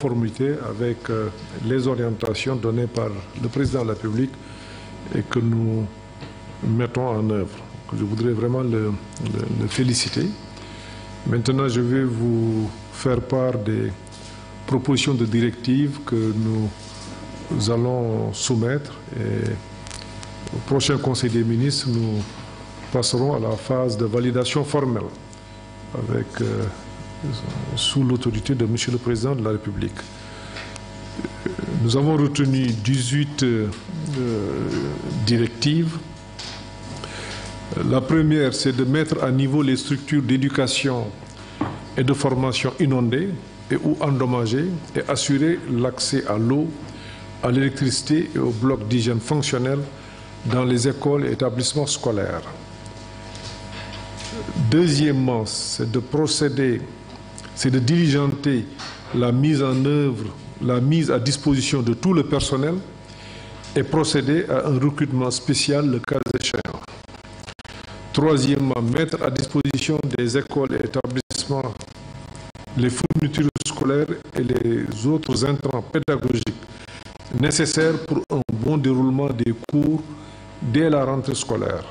conformité avec les orientations données par le président de la République et que nous mettons en œuvre. Je voudrais vraiment le féliciter. Maintenant, je vais vous faire part des propositions de directives que nous allons soumettre et au prochain Conseil des ministres, nous passerons à la phase de validation formelle avec, sous l'autorité de M. le Président de la République. Nous avons retenu 18 directives. La première, c'est de mettre à niveau les structures d'éducation et de formation inondées et ou endommagées et assurer l'accès à l'eau, à l'électricité et aux blocs d'hygiène fonctionnels dans les écoles et établissements scolaires. Deuxièmement, c'est de diligenter la mise en œuvre, la mise à disposition de tout le personnel et procéder à un recrutement spécial le cas échéant. Troisièmement, mettre à disposition des écoles et établissements les fournitures scolaires et les autres intrants pédagogiques nécessaires pour un bon déroulement des cours dès la rentrée scolaire.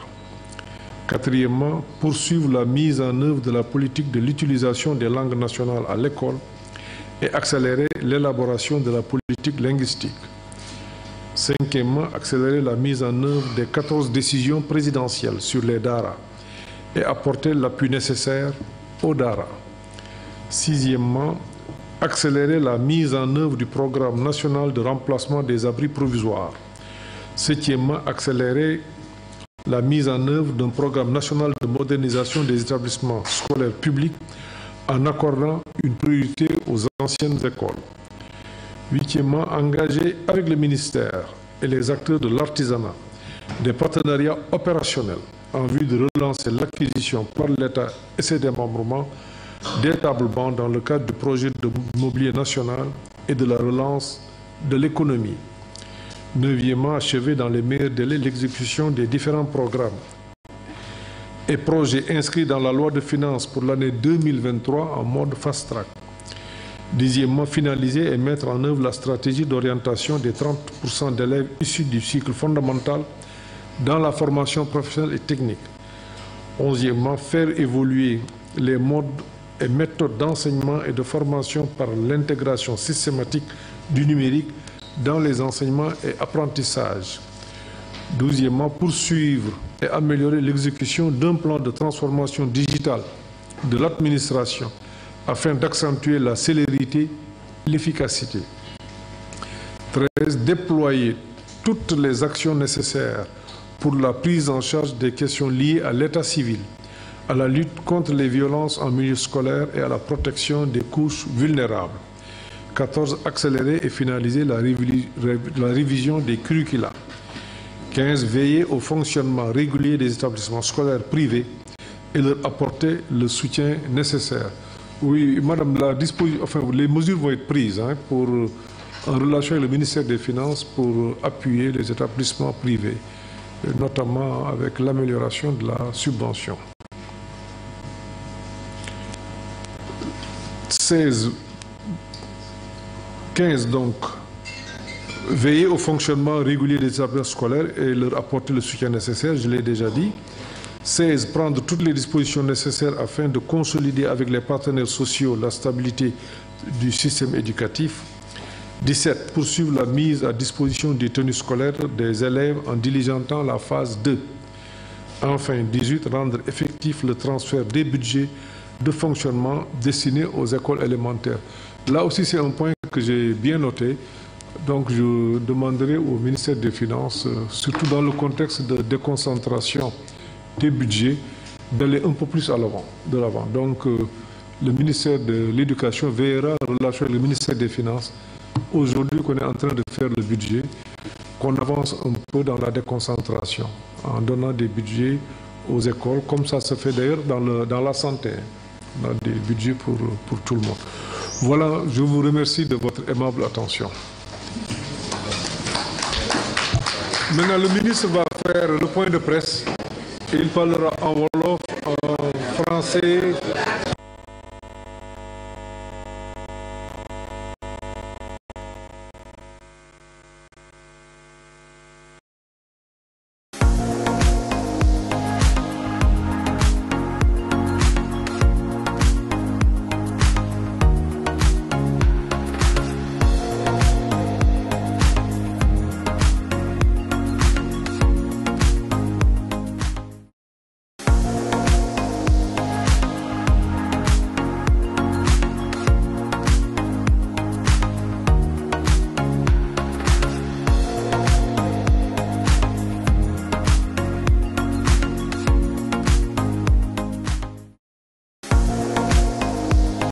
Quatrièmement, poursuivre la mise en œuvre de la politique de l'utilisation des langues nationales à l'école et accélérer l'élaboration de la politique linguistique. Cinquièmement, accélérer la mise en œuvre des 14 décisions présidentielles sur les DARA et apporter l'appui nécessaire aux DARA. Sixièmement, accélérer la mise en œuvre du programme national de remplacement des abris provisoires. Septièmement, accélérer la mise en œuvre d'un programme national de modernisation des établissements scolaires publics en accordant une priorité aux anciennes écoles. Huitièmement, engager avec le ministère et les acteurs de l'artisanat des partenariats opérationnels en vue de relancer l'acquisition par l'État et ses démembrements des tables bancs dans le cadre du projet de mobilier national et de la relance de l'économie. Neuvièmement, achever dans les meilleurs délais l'exécution des différents programmes et projets inscrits dans la loi de finances pour l'année 2023 en mode fast-track. Dixièmement, finaliser et mettre en œuvre la stratégie d'orientation des 30% d'élèves issus du cycle fondamental dans la formation professionnelle et technique. Onzièmement, faire évoluer les modes et méthodes d'enseignement et de formation par l'intégration systématique du numérique dans les enseignements et apprentissages. Douzièmement, poursuivre et améliorer l'exécution d'un plan de transformation digitale de l'administration afin d'accentuer la célérité et l'efficacité. 13. Déployer toutes les actions nécessaires pour la prise en charge des questions liées à l'état civil, à la lutte contre les violences en milieu scolaire et à la protection des couches vulnérables. 14. Accélérer et finaliser la révision des curricula. 15. Veiller au fonctionnement régulier des établissements scolaires privés et leur apporter le soutien nécessaire. Oui, madame, les mesures vont être prises en relation avec le ministère des Finances pour appuyer les établissements privés, notamment avec l'amélioration de la subvention. 15 donc, veiller au fonctionnement régulier des établissements scolaires et leur apporter le soutien nécessaire, je l'ai déjà dit. 16, prendre toutes les dispositions nécessaires afin de consolider avec les partenaires sociaux la stabilité du système éducatif. 17, poursuivre la mise à disposition des tenues scolaires des élèves en diligentant la phase 2. Enfin, 18, rendre effectif le transfert des budgets de fonctionnement destinés aux écoles élémentaires. Là aussi, c'est un point que j'ai bien noté. Donc, je demanderai au ministère des Finances, surtout dans le contexte de déconcentration des budgets, d'aller un peu plus de l'avant. Donc, le ministère de l'Éducation veillera en relation avec le ministère des Finances. Aujourd'hui, qu'on est en train de faire le budget, qu'on avance un peu dans la déconcentration, en donnant des budgets aux écoles, comme ça se fait d'ailleurs dans la santé. On a des budgets pour tout le monde. Voilà, je vous remercie de votre aimable attention. Maintenant, le ministre va faire le point de presse. Il parlera en wolof, en français,